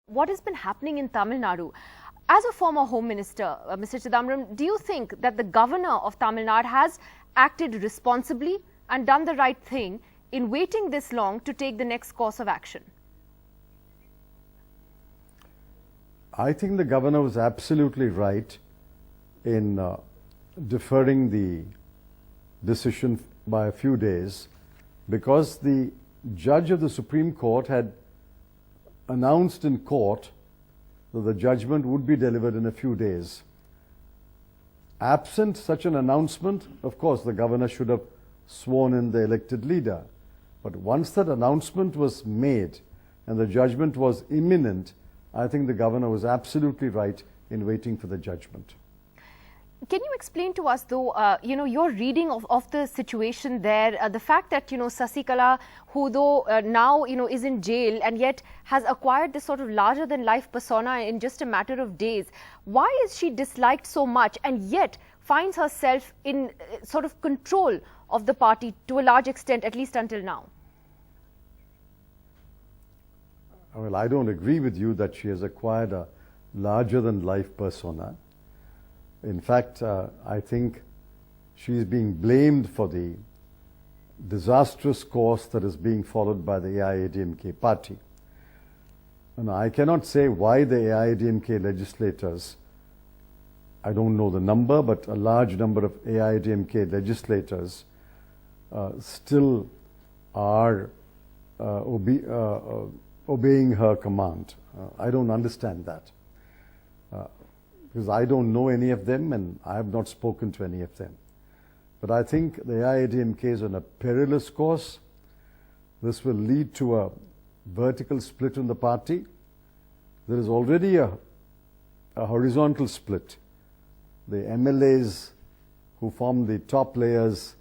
What has been happening in Tamil Nadu? As a former Home Minister, Mr. Chidambaram, do you think that the governor of Tamil Nadu has acted responsibly and done the right thing in waiting this long to take the next course of action? I think the governor was absolutely right in deferring the decision by a few days, because the judge of the Supreme Court had announced in court that the judgment would be delivered in a few days. Absent such an announcement, of course, the governor should have sworn in the elected leader. But once that announcement was made and the judgment was imminent, I think the governor was absolutely right in waiting for the judgment. Can you explain to us, though, your reading of the situation there, the fact that, Sasikala, who though now, is in jail and yet has acquired this sort of larger-than-life persona in just a matter of days. Why is she disliked so much and yet finds herself in sort of control of the party to a large extent, at least until now? Well, I don't agree with you that she has acquired a larger-than-life persona. In fact, I think she is being blamed for the disastrous course that is being followed by the AIADMK party. And I cannot say why the AIADMK legislators, I don't know the number, but a large number of AIADMK legislators still are obeying her command. I don't understand that. Because I don't know any of them and I have not spoken to any of them. But I think the AIADMK is on a perilous course. This will lead to a vertical split in the party. There is already a horizontal split. The MLAs who form the top layers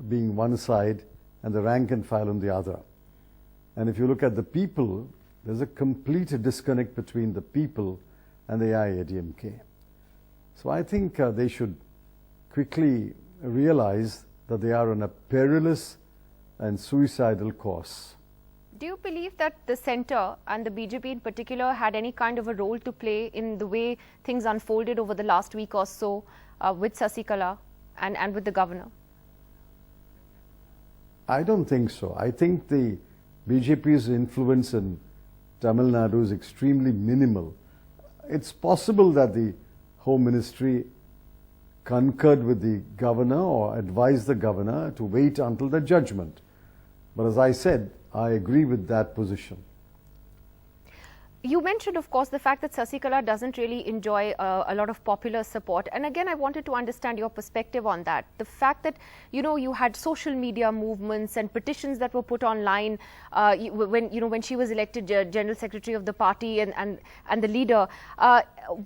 being one side and the rank and file on the other. And if you look at the people, there's a complete disconnect between the people and the AIADMK. So I think they should quickly realize that they are on a perilous and suicidal course. Do you believe that the centre and the BJP in particular had any kind of a role to play in the way things unfolded over the last week or so with Sasikala and with the governor? I don't think so. I think the BJP's influence in Tamil Nadu is extremely minimal. It's possible that the Home Ministry concurred with the governor or advised the governor to wait until the judgment. But as I said, I agree with that position. You mentioned, of course, the fact that Sasikala doesn't really enjoy a lot of popular support. And again, I wanted to understand your perspective on that. The fact that, you had social media movements and petitions that were put online when she was elected General Secretary of the party and the leader.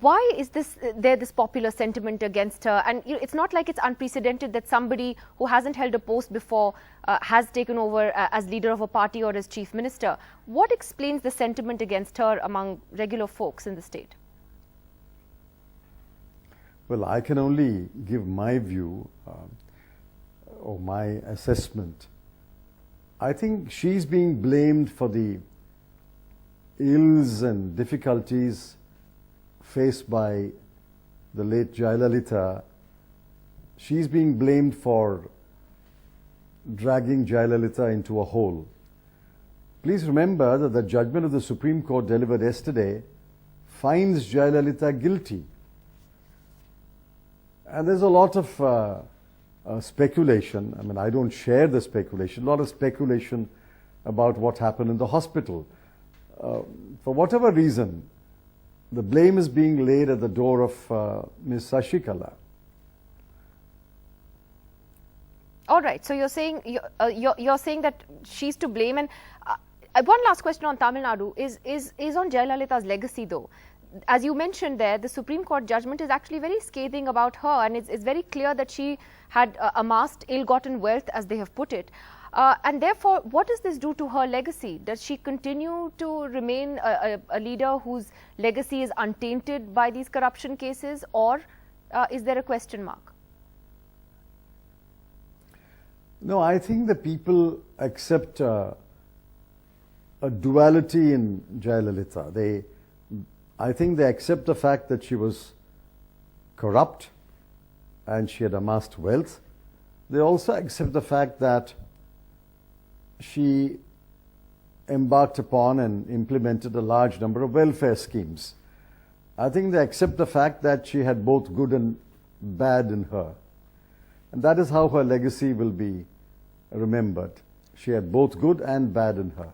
Why is this popular sentiment against her? And it's not like it's unprecedented that somebody who hasn't held a post before has taken over as leader of a party or as chief minister. What explains the sentiment against her among regular folks in the state? Well, I can only give my view or my assessment. I think she's being blamed for the ills and difficulties faced by the late Jayalalitha. She's being blamed for dragging Jayalalitha into a hole. Please remember that the judgment of the Supreme Court delivered yesterday finds Jayalalitha guilty. And there's a lot of speculation. I mean, I don't share the speculation. A lot of speculation about what happened in the hospital. For whatever reason, the blame is being laid at the door of Ms. Sasikala. All right. So you're saying that she's to blame. And one last question on Tamil Nadu is on Jayalalitha's legacy, though. As you mentioned there, the Supreme Court judgment is actually very scathing about her, and it's very clear that she had amassed ill-gotten wealth, as they have put it. And therefore, what does this do to her legacy? Does she continue to remain a leader whose legacy is untainted by these corruption cases, or is there a question mark? No, I think the people accept a duality in Jayalalitha. I think they accept the fact that she was corrupt and she had amassed wealth. They also accept the fact that she embarked upon and implemented a large number of welfare schemes. I think they accept the fact that she had both good and bad in her. And that is how her legacy will be remembered. She had both good and bad in her.